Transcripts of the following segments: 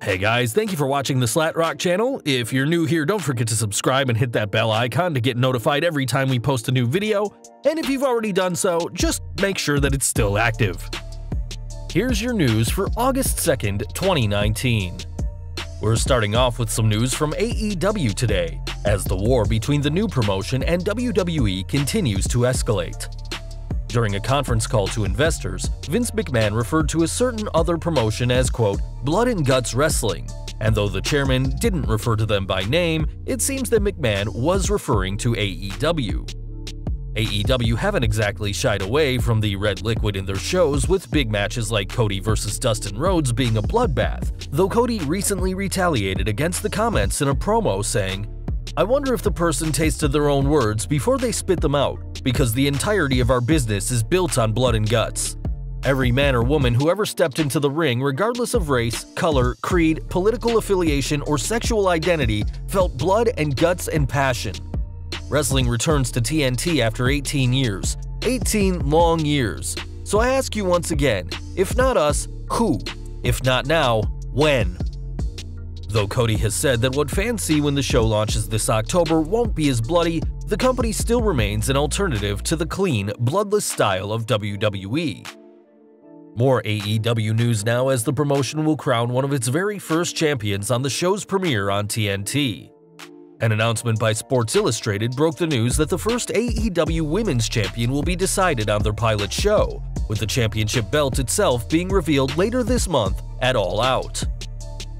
Hey guys, thank you for watching the Slatrock channel. If you're new here, don't forget to subscribe and hit that bell icon to get notified every time we post a new video. And if you've already done so, just make sure that it's still active. Here's your news for August 2nd, 2019. We're starting off with some news from AEW today, as the war between the new promotion and WWE continues to escalate. During a conference call to investors, Vince McMahon referred to a certain other promotion as, quote, Blood and Guts Wrestling, and though the chairman didn't refer to them by name, it seems that McMahon was referring to AEW. AEW haven't exactly shied away from the red liquid in their shows, with big matches like Cody vs. Dustin Rhodes being a bloodbath, though Cody recently retaliated against the comments in a promo saying, I wonder if the person tasted their own words before they spit them out, because the entirety of our business is built on blood and guts. Every man or woman who ever stepped into the ring, regardless of race, color, creed, political affiliation, or sexual identity, felt blood and guts and passion. Wrestling returns to TNT after 18 years. 18 long years. So I ask you once again, if not us, who? If not now, when? Though Cody has said that what fans see when the show launches this October won't be as bloody, the company still remains an alternative to the clean, bloodless style of WWE. More AEW news now, as the promotion will crown one of its very first champions on the show's premiere on TNT. An announcement by Sports Illustrated broke the news that the first AEW Women's Champion will be decided on their pilot show, with the championship belt itself being revealed later this month at All Out.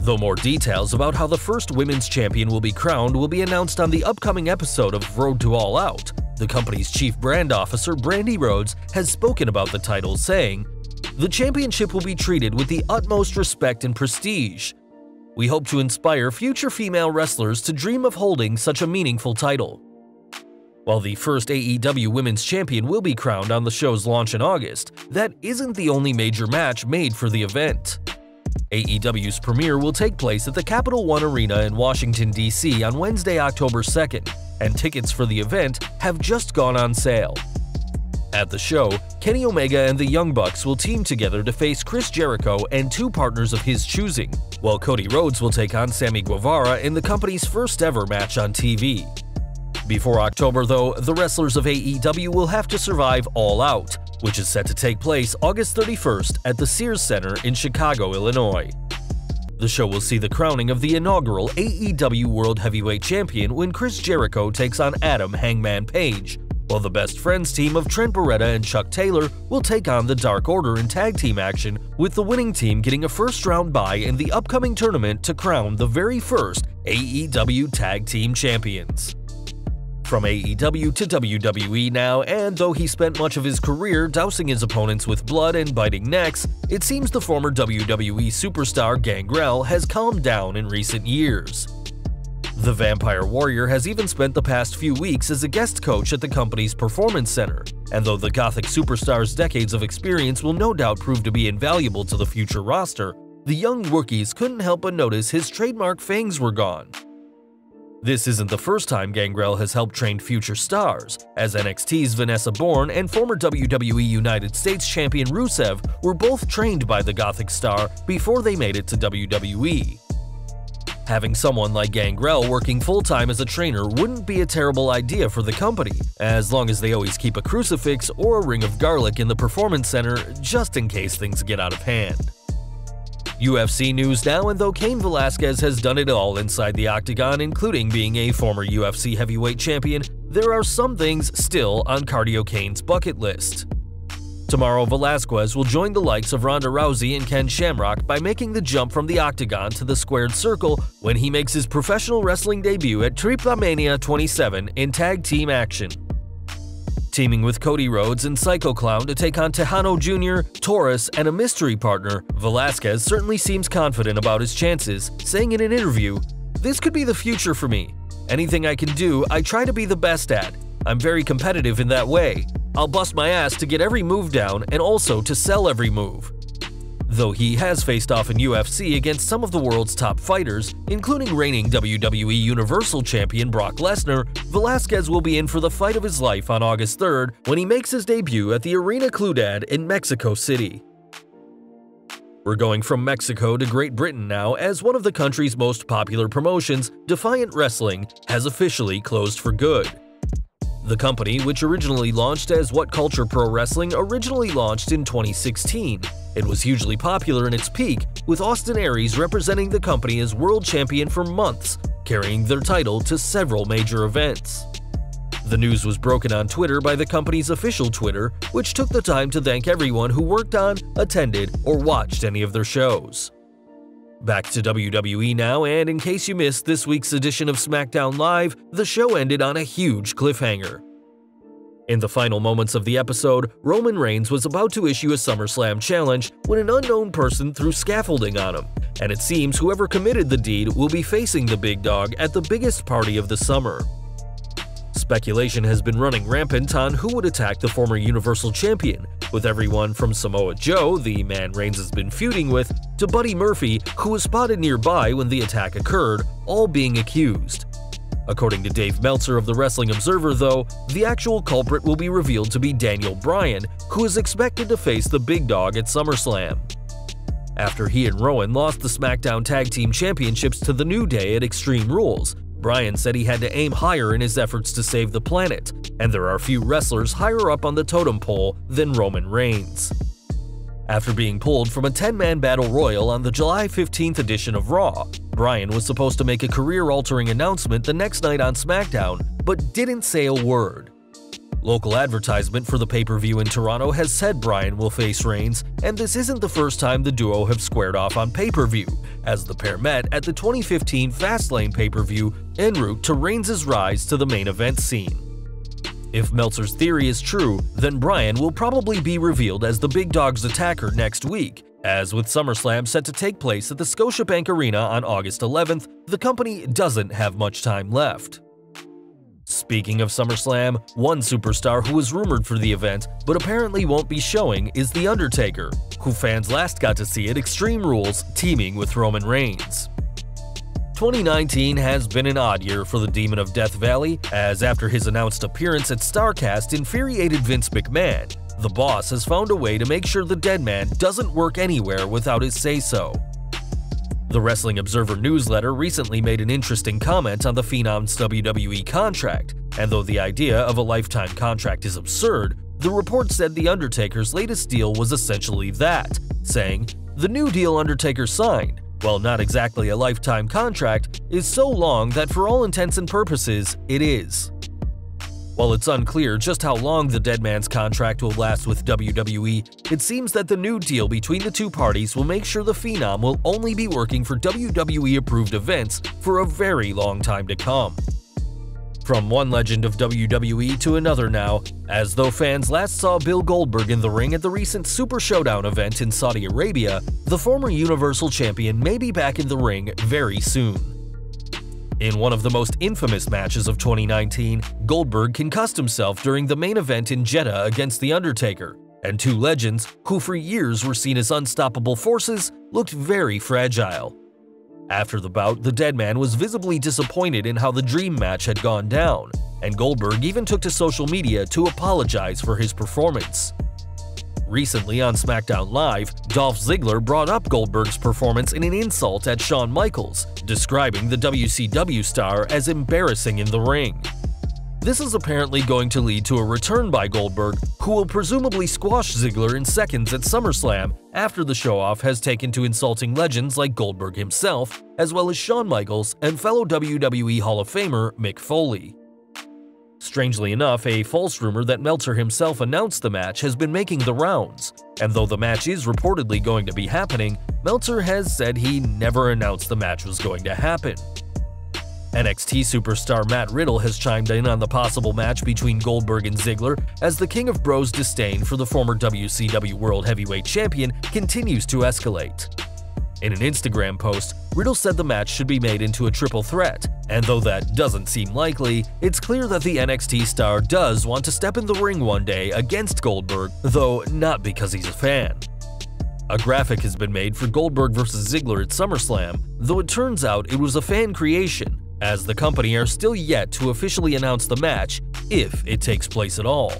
Though more details about how the first women's champion will be crowned will be announced on the upcoming episode of Road to All Out, the company's chief brand officer, Brandi Rhodes, has spoken about the title, saying, The championship will be treated with the utmost respect and prestige. We hope to inspire future female wrestlers to dream of holding such a meaningful title. While the first AEW Women's Champion will be crowned on the show's launch in August, that isn't the only major match made for the event. AEW's premiere will take place at the Capital One Arena in Washington, D.C. on Wednesday, October 2nd, and tickets for the event have just gone on sale. At the show, Kenny Omega and the Young Bucks will team together to face Chris Jericho and two partners of his choosing, while Cody Rhodes will take on Sammy Guevara in the company's first ever match on TV. Before October, though, the wrestlers of AEW will have to survive All Out, which is set to take place August 31st at the Sears Center in Chicago, Illinois. The show will see the crowning of the inaugural AEW World Heavyweight Champion when Chris Jericho takes on Adam Hangman Page, while the Best Friends team of Trent Beretta and Chuck Taylor will take on the Dark Order in tag team action, with the winning team getting a first-round bye in the upcoming tournament to crown the very first AEW Tag Team Champions. From AEW to WWE now, and though he spent much of his career dousing his opponents with blood and biting necks, it seems the former WWE superstar Gangrel has calmed down in recent years. The Vampire Warrior has even spent the past few weeks as a guest coach at the company's Performance Center, and though the Gothic superstar's decades of experience will no doubt prove to be invaluable to the future roster, the young rookies couldn't help but notice his trademark fangs were gone. This isn't the first time Gangrel has helped train future stars, as NXT's Vanessa Bourne and former WWE United States champion Rusev were both trained by the Gothic star before they made it to WWE. Having someone like Gangrel working full-time as a trainer wouldn't be a terrible idea for the company, as long as they always keep a crucifix or a ring of garlic in the Performance Center just in case things get out of hand. UFC news now, and though Cain Velasquez has done it all inside the octagon, including being a former UFC heavyweight champion, there are some things still on Cardio Cain's bucket list. Tomorrow, Velasquez will join the likes of Ronda Rousey and Ken Shamrock by making the jump from the octagon to the squared circle when he makes his professional wrestling debut at Triple Mania 27 in tag team action. Teaming with Cody Rhodes and Psycho Clown to take on Tejano Jr., Taurus, and a mystery partner, Velasquez certainly seems confident about his chances, saying in an interview, "This could be the future for me. Anything I can do, I try to be the best at. I'm very competitive in that way. I'll bust my ass to get every move down and also to sell every move." Though he has faced off in UFC against some of the world's top fighters, including reigning WWE Universal Champion Brock Lesnar, Velasquez will be in for the fight of his life on August 3rd when he makes his debut at the Arena Ciudad in Mexico City. We're going from Mexico to Great Britain now, as one of the country's most popular promotions, Defiant Wrestling, has officially closed for good. The company, which originally launched as What Culture Pro Wrestling, originally launched in 2016. It was hugely popular in its peak, with Austin Aries representing the company as world champion for months, carrying their title to several major events. The news was broken on Twitter by the company's official Twitter, which took the time to thank everyone who worked on, attended, or watched any of their shows. Back to WWE now, and in case you missed this week's edition of SmackDown Live, the show ended on a huge cliffhanger. In the final moments of the episode, Roman Reigns was about to issue a SummerSlam challenge when an unknown person threw scaffolding on him, and it seems whoever committed the deed will be facing the big dog at the biggest party of the summer. Speculation has been running rampant on who would attack the former Universal Champion, with everyone from Samoa Joe, the man Reigns has been feuding with, to Buddy Murphy, who was spotted nearby when the attack occurred, all being accused. According to Dave Meltzer of the Wrestling Observer, though, the actual culprit will be revealed to be Daniel Bryan, who is expected to face the big dog at SummerSlam. After he and Rowan lost the SmackDown Tag Team Championships to the New Day at Extreme Rules, Bryan said he had to aim higher in his efforts to save the planet, and there are few wrestlers higher up on the totem pole than Roman Reigns. After being pulled from a 10-man battle royal on the July 15th edition of Raw, Bryan was supposed to make a career-altering announcement the next night on SmackDown, but didn't say a word. Local advertisement for the pay-per-view in Toronto has said Bryan will face Reigns, and this isn't the first time the duo have squared off on pay-per-view, as the pair met at the 2015 Fastlane pay-per-view en route to Reigns' rise to the main event scene. If Meltzer's theory is true, then Bryan will probably be revealed as the big dog's attacker next week, as with SummerSlam set to take place at the Scotiabank Arena on August 11th, the company doesn't have much time left. Speaking of SummerSlam, one superstar who was rumored for the event but apparently won't be showing is The Undertaker, who fans last got to see at Extreme Rules teaming with Roman Reigns. 2019 has been an odd year for the Demon of Death Valley, as after his announced appearance at StarCast infuriated Vince McMahon, the boss has found a way to make sure the dead man doesn't work anywhere without his say-so. The Wrestling Observer newsletter recently made an interesting comment on the Phenom's WWE contract, and though the idea of a lifetime contract is absurd, the report said The Undertaker's latest deal was essentially that, saying, "The new deal Undertaker signed, while not exactly a lifetime contract, is so long that for all intents and purposes, it is." While it's unclear just how long the dead man's contract will last with WWE, it seems that the new deal between the two parties will make sure the Phenom will only be working for WWE-approved events for a very long time to come. From one legend of WWE to another now, as though fans last saw Bill Goldberg in the ring at the recent Super Showdown event in Saudi Arabia, the former Universal Champion may be back in the ring very soon. In one of the most infamous matches of 2019, Goldberg concussed himself during the main event in Jeddah against The Undertaker, and two legends, who for years were seen as unstoppable forces, looked very fragile. After the bout, the dead man was visibly disappointed in how the dream match had gone down, and Goldberg even took to social media to apologize for his performance. Recently on SmackDown Live, Dolph Ziggler brought up Goldberg's performance in an insult at Shawn Michaels, describing the WCW star as embarrassing in the ring. This is apparently going to lead to a return by Goldberg, who will presumably squash Ziggler in seconds at SummerSlam after the show-off has taken to insulting legends like Goldberg himself, as well as Shawn Michaels and fellow WWE Hall of Famer Mick Foley. Strangely enough, a false rumor that Meltzer himself announced the match has been making the rounds, and though the match is reportedly going to be happening, Meltzer has said he never announced the match was going to happen. NXT superstar Matt Riddle has chimed in on the possible match between Goldberg and Ziggler, as the King of Bros' disdain for the former WCW World Heavyweight Champion continues to escalate. In an Instagram post, Riddle said the match should be made into a triple threat, and though that doesn't seem likely, it's clear that the NXT star does want to step in the ring one day against Goldberg, though not because he's a fan. A graphic has been made for Goldberg vs. Ziggler at SummerSlam, though it turns out it was a fan creation, as the company are still yet to officially announce the match, if it takes place at all.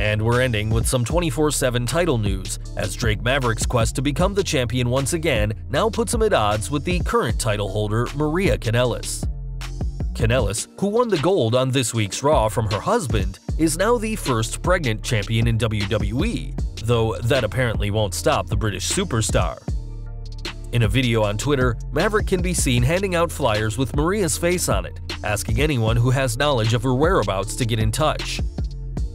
And we're ending with some 24/7 title news, as Drake Maverick's quest to become the champion once again now puts him at odds with the current title holder Maria Kanellis. Kanellis, who won the gold on this week's Raw from her husband, is now the first pregnant champion in WWE, though that apparently won't stop the British superstar. In a video on Twitter, Maverick can be seen handing out flyers with Maria's face on it, asking anyone who has knowledge of her whereabouts to get in touch.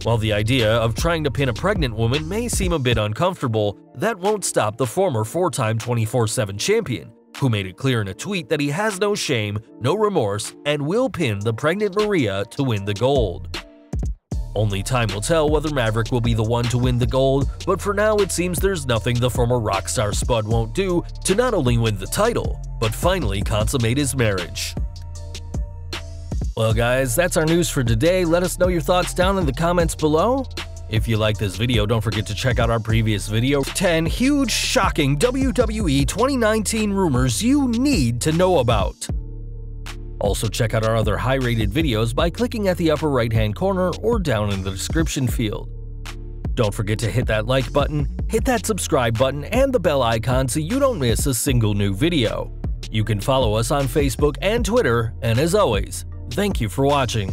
While the idea of trying to pin a pregnant woman may seem a bit uncomfortable, that won't stop the former 4-time 24/7 champion, who made it clear in a tweet that he has no shame, no remorse, and will pin the pregnant Maria to win the gold. Only time will tell whether Maverick will be the one to win the gold, but for now it seems there's nothing the former rockstar spud won't do to not only win the title, but finally consummate his marriage. Well guys, that's our news for today. Let us know your thoughts down in the comments below. If you like this video, don't forget to check out our previous video, 10 huge, shocking WWE 2019 rumors you need to know about. Also check out our other high-rated videos by clicking at the upper right-hand corner or down in the description field. Don't forget to hit that like button, hit that subscribe button, and the bell icon so you don't miss a single new video. You can follow us on Facebook and Twitter, and as always, thank you for watching.